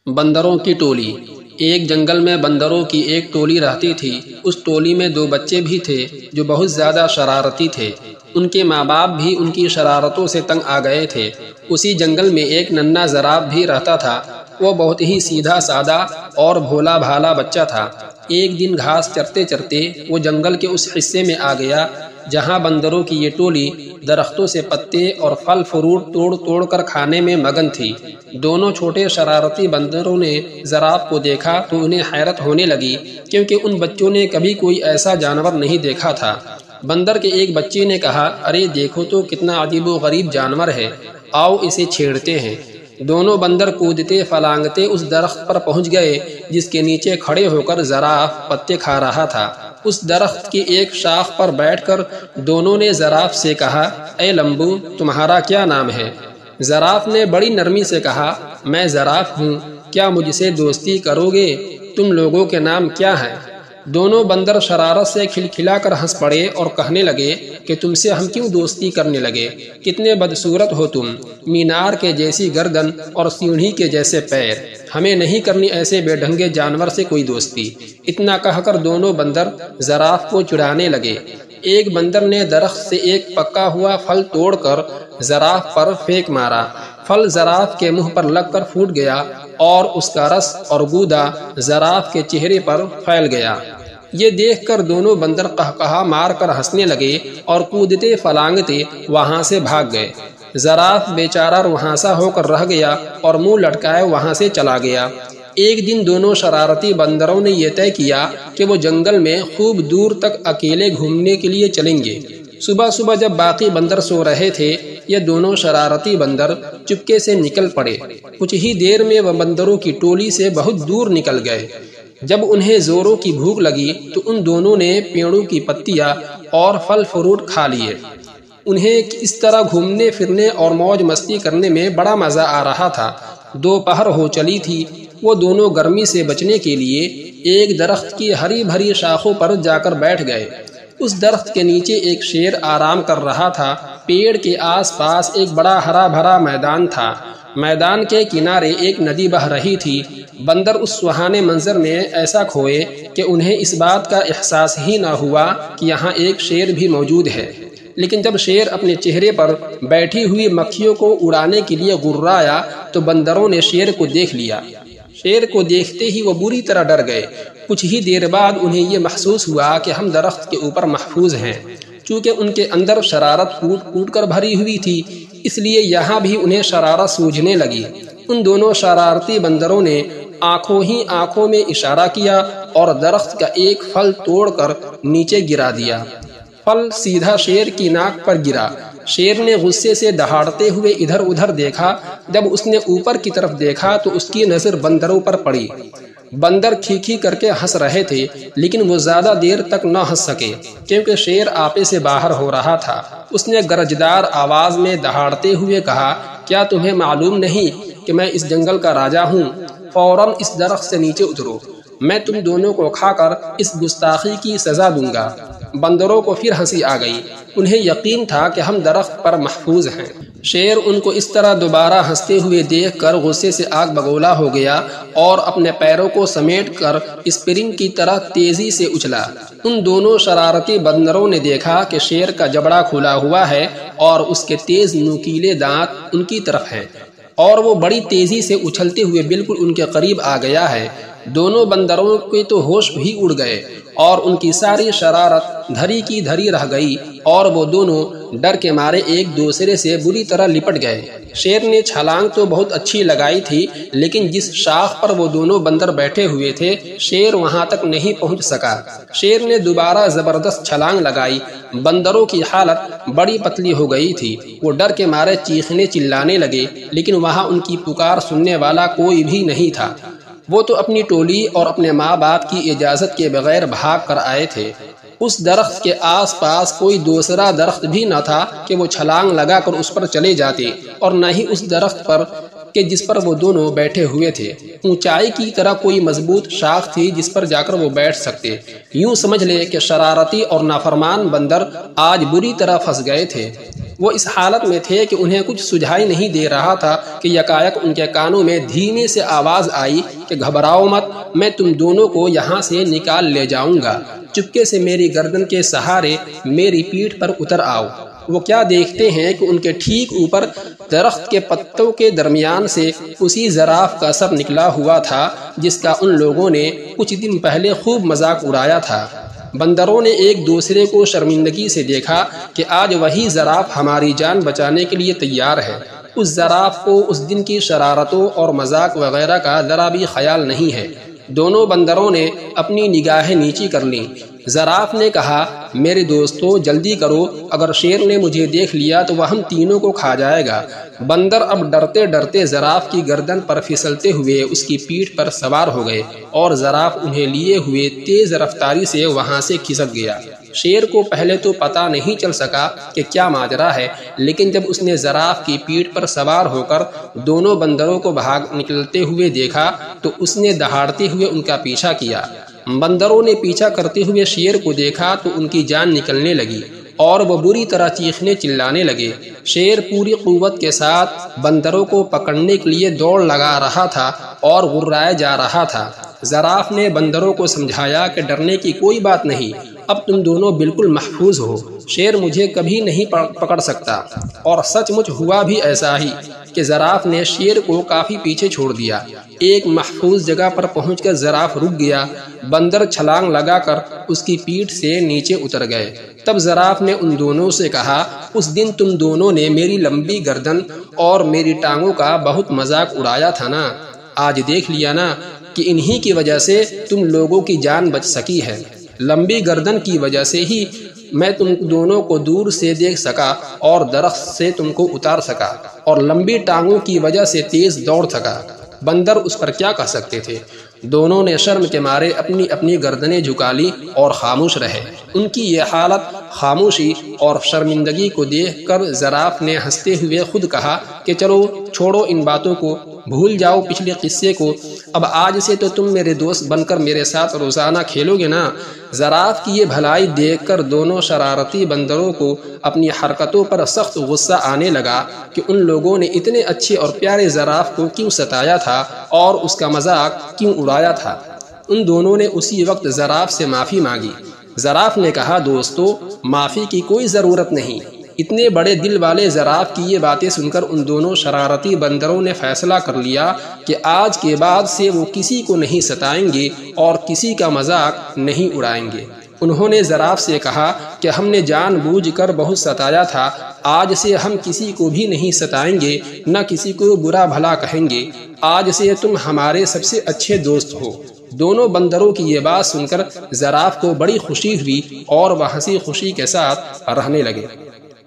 بندروں کی ٹولی۔ ایک جنگل میں بندروں کی ایک ٹولی رہتی تھی۔ اس ٹولی میں 2 بچے بھی تھے جو بہت زیادہ شرارتی تھے۔ ان کے ماں باپ بھی ان کی شرارتوں سے تنگ آ گئے تھے۔ اسی جنگل میں ایک ننھا زراف بھی رہتا تھا۔ وہ بہت ہی سیدھا سادہ اور بھولا بھالا بچہ تھا۔ ایک دن گھاس چرتے چرتے وہ جنگل کے اس حصے میں آ گیا جہاں بندروں کی یہ ٹولی درختوں سے پتے اور پھل فروٹ توڑ توڑ کر کھانے میں مگن تھی۔ دونوں چھوٹے شرارتی بندروں نے زراف کو دیکھا تو انہیں حیرت ہونے لگی، کیونکہ ان بچوں نے کبھی کوئی ایسا جانور نہیں دیکھا تھا۔ بندر کے ایک بچے نے کہا، ارے دیکھو تو کتنا عجیب و غریب جانور ہے، آؤ اسے چھیڑتے ہیں۔ دونوں بندر کودتے پھلانگتے اس درخت پر پہنچ گئے جس کے نیچے کھڑے ہو کر زراف پتے کھا رہا تھا۔ اس درخت کی ایک شاخ پر بیٹھ کر دونوں نے زراف سے کہا، اے لمبو، تمہارا کیا نام ہے؟ زراف نے بڑی نرمی سے کہا، میں زراف ہوں، کیا مجھ سے دوستی کرو گے؟ تم لوگوں کے نام کیا ہیں؟ دونوں بندر شرارت سے کھلکھلا کر ہنس پڑے اور کہنے لگے کہ تم سے ہم کیوں دوستی کرنے لگے؟ کتنے بدصورت ہو تم، مینار کے جیسی گردن اور سیڑھی کے جیسے پیر، ہمیں نہیں کرنی ایسے بے ڈھنگے جانور سے کوئی دوستی۔ اتنا کہہ کر دونوں بندر زراف کو چڑھانے لگے۔ ایک بندر نے درخت سے ایک پکا ہوا پھل توڑ کر زراف پر پھینک مارا۔ پھل زراف کے منہ پر لگ کر پھوٹ گیا اور اس کا رس اور گودا زراف کے چہرے پر پھیل گیا۔ یہ دیکھ کر دونوں بندر قہقہا مار کر ہنسنے لگے اور کودتے پھلانگتے وہاں سے بھاگ گئے۔ زراف بیچارہ رہاسا ہو کر رہ گیا اور منہ لٹکائے وہاں سے چلا گیا۔ ایک دن دونوں شرارتی بندروں نے یہ طے کیا کہ وہ جنگل میں خوب دور تک اکیلے گھومنے کے لیے چلیں گے۔ صبح صبح جب باقی بندر سو رہے تھے، یہ دونوں شرارتی بندر چپکے سے نکل پڑے۔ کچھ ہی دیر میں وہ بندروں کی ٹولی سے بہت دور نکل گئے۔ جب انہیں زوروں کی بھوک لگی تو ان دونوں نے پیڑوں کی پتیاں اور پھل فروٹ کھا لیے۔ انہیں اس طرح گھومنے پھرنے اور موج مستی کرنے میں بڑا مزہ آ رہا تھا۔ دوپہر ہو چلی تھی۔ وہ دونوں گرمی سے بچنے کے لیے ایک درخت کی ہری بھری شاخوں پر جا کر بیٹھ گئے۔ اس درخت کے نیچے ایک شیر آرام کر رہا تھا۔ پیڑ کے آس پاس ایک بڑا ہرا بھرا میدان تھا۔ میدان کے کنارے ایک ندی بہہ رہی تھی۔ بندر اس سہانے منظر میں ایسا کھوئے کہ انہیں اس بات کا احساس ہی نہ ہوا کہ یہاں ایک شیر بھی موجود ہے۔ لیکن جب شیر اپنے چہرے پر بیٹھی ہوئی مکھیوں کو اڑانے کے لیے غرایا تو بندروں نے شیر کو دیکھ لیا۔ شیر کو دیکھتے ہی وہ بری طرح ڈر گئے۔ کچھ ہی دیر بعد انہیں یہ محسوس ہوا کہ ہم درخت کے اوپر محفوظ ہیں۔ چونکہ ان کے اندر شرارت کوٹ کوٹ کر بھری ہوئی تھی، اس لیے یہاں بھی انہیں شرارت سوجھنے لگی۔ ان دونوں شرارتی بندروں نے آنکھوں ہی آنکھوں میں اشارہ کیا اور درخت کا ایک پھل توڑ کر نیچے گرا دیا۔ پھل سیدھا شیر کی ناک پر گرا۔ شیر نے غصے سے دہاڑتے ہوئے ادھر ادھر دیکھا۔ جب اس نے اوپر کی طرف دیکھا تو اس کی نظر بندروں پر پڑی۔ بندر کھی کر کے ہنس رہے تھے، لیکن وہ زیادہ دیر تک نہ ہنس سکے کیونکہ شیر آپے سے باہر ہو رہا تھا۔ اس نے گرجدار آواز میں دہاڑتے ہوئے کہا، کیا تمہیں معلوم نہیں کہ میں اس جنگل کا راجا ہوں؟ فوراً اس درخت سے نیچے اترو، میں تم دونوں کو کھا کر اس گستاخی کی سزا دوں گا۔ بندروں کو پھر ہنسی آ گئی۔ انہیں یقین تھا کہ ہم درخت پر محفوظ ہیں۔ شیر ان کو اس طرح دوبارہ ہنستے ہوئے دیکھ کر غصے سے آگ بگولا ہو گیا اور اپنے پیروں کو سمیٹ کر اسپرنگ کی طرح تیزی سے اچھلا۔ ان دونوں شرارتی بندروں نے دیکھا کہ شیر کا جبڑا کھلا ہوا ہے اور اس کے تیز نوکیلے دانت ان کی طرف ہیں، اور وہ بڑی تیزی سے اچھلتے ہوئے بالکل ان کے قریب آ گیا ہے۔ دونوں بندروں کے تو ہوش بھی اڑ گئے اور ان کی ساری شرارت دھری کی دھری رہ گئی اور وہ دونوں ڈر کے مارے ایک دوسرے سے بری طرح لپٹ گئے۔ شیر نے چھلانگ تو بہت اچھی لگائی تھی، لیکن جس شاخ پر وہ دونوں بندر بیٹھے ہوئے تھے شیر وہاں تک نہیں پہنچ سکا۔ شیر نے دوبارہ زبردست چھلانگ لگائی۔ بندروں کی حالت بڑی پتلی ہو گئی تھی۔ وہ ڈر کے مارے چیخنے چلانے لگے، لیکن وہاں ان کی پکار سننے والا کوئی بھی نہیں تھا۔ وہ تو اپنی ٹولی اور اپنے ماں باپ کی اجازت کے بغیر بھاگ کر آئے تھے۔ اس درخت کے آس پاس کوئی دوسرا درخت بھی نہ تھا کہ وہ چھلانگ لگا کر اس پر چلے جاتے، اور نہ ہی اس درخت پر کہ جس پر وہ دونوں بیٹھے ہوئے تھے۔ اونچائی کی طرح کوئی مضبوط شاخ تھی جس پر جا کر وہ بیٹھ سکتے۔ یوں سمجھ لے کہ شرارتی اور نافرمان بندر آج بری طرح پھنس گئے تھے۔ وہ اس حالت میں تھے کہ انہیں کچھ سجھائی نہیں دے رہا تھا کہ یکایک ان کے کانوں میں دھیمے سے آواز آئی کہ گھبراؤ مت، میں تم دونوں کو یہاں سے نکال لے جاؤں گا، چپکے سے میری گردن کے سہارے میری پیٹھ پر اتر آؤ۔ وہ کیا دیکھتے ہیں کہ ان کے ٹھیک اوپر درخت کے پتوں کے درمیان سے اسی زراف کا سر نکلا ہوا تھا جس کا ان لوگوں نے کچھ دن پہلے خوب مذاق اڑایا تھا۔ بندروں نے ایک دوسرے کو شرمندگی سے دیکھا کہ آج وہی زراف ہماری جان بچانے کے لیے تیار ہے۔ اس زراف کو اس دن کی شرارتوں اور مذاق وغیرہ کا ذرا بھی خیال نہیں ہے۔ دونوں بندروں نے اپنی نگاہیں نیچی کر لیں۔ زراف نے کہا، میرے دوستو جلدی کرو، اگر شیر نے مجھے دیکھ لیا تو وہ ہم تینوں کو کھا جائے گا۔ بندر اب ڈرتے ڈرتے زراف کی گردن پر پھسلتے ہوئے اس کی پیٹھ پر سوار ہو گئے اور زراف انہیں لیے ہوئے تیز رفتاری سے وہاں سے کھسک گیا۔ شیر کو پہلے تو پتہ نہیں چل سکا کہ کیا ماجرا ہے، لیکن جب اس نے زراف کی پیٹھ پر سوار ہو کر دونوں بندروں کو بھاگ نکلتے ہوئے دیکھا تو اس نے دہاڑتے ہوئے ان کا پیچھا کیا۔ بندروں نے پیچھا کرتے ہوئے شیر کو دیکھا تو ان کی جان نکلنے لگی اور وہ بری طرح چیخنے چلانے لگے۔ شیر پوری قوت کے ساتھ بندروں کو پکڑنے کے لیے دوڑ لگا رہا تھا اور غرائے جا رہا تھا۔ زراف نے بندروں کو سمجھایا کہ ڈرنے کی کوئی بات نہیں، اب تم دونوں بالکل محفوظ ہو، شیر مجھے کبھی نہیں پکڑ سکتا۔ اور سچ مچ ہوا بھی ایسا ہی کہ زراف نے شیر کو کافی پیچھے چھوڑ دیا۔ ایک محفوظ جگہ پر پہنچ کر زراف رک گیا۔ بندر چھلانگ لگا کر اس کی پیٹھ سے نیچے اتر گئے۔ تب زراف نے ان دونوں سے کہا، اس دن تم دونوں نے میری لمبی گردن اور میری ٹانگوں کا بہت مذاق اڑایا تھا نا، آج دیکھ لیا نا کہ انہی کی وجہ سے تم لوگوں کی جان بچ سکی ہے۔ لمبی گردن کی وجہ سے ہی میں تم دونوں کو دور سے دیکھ سکا اور درخت سے تم کو اتار سکا، اور لمبی ٹانگوں کی وجہ سے تیز دوڑ سکا۔ بندر اس پر کیا کہہ سکتے تھے؟ دونوں نے شرم کے مارے اپنی اپنی گردنیں جھکا لی اور خاموش رہے۔ ان کی یہ حالت، خاموشی اور شرمندگی کو دیکھ کر زراف نے ہنستے ہوئے خود کہا کہ چلو چھوڑو ان باتوں کو، بھول جاؤ پچھلے قصے کو، اب آج سے تو تم میرے دوست بن کر میرے ساتھ روزانہ کھیلو گے نا۔ زراف کی یہ بھلائی دیکھ کر دونوں شرارتی بندروں کو اپنی حرکتوں پر سخت غصہ آنے لگا کہ ان لوگوں نے اتنے اچھے اور پیارے زراف کو کیوں ستایا تھا اور اس کا مذاق کیوں اڑایا تھا۔ ان دونوں نے اسی وقت زراف سے معافی مانگی۔ زراف نے کہا، دوستو معافی کی کوئی ضرورت نہیں۔ اتنے بڑے دل والے زراف کی یہ باتیں سن کر ان دونوں شرارتی بندروں نے فیصلہ کر لیا کہ آج کے بعد سے وہ کسی کو نہیں ستائیں گے اور کسی کا مذاق نہیں اڑائیں گے۔ انہوں نے زراف سے کہا کہ ہم نے جان بوجھ کر بہت ستایا تھا، آج سے ہم کسی کو بھی نہیں ستائیں گے، نہ کسی کو برا بھلا کہیں گے، آج سے تم ہمارے سب سے اچھے دوست ہو۔ دونوں بندروں کی یہ بات سن کر زراف کو بڑی خوشی ہوئی اور وہ ہنسی خوشی کے ساتھ رہنے لگے۔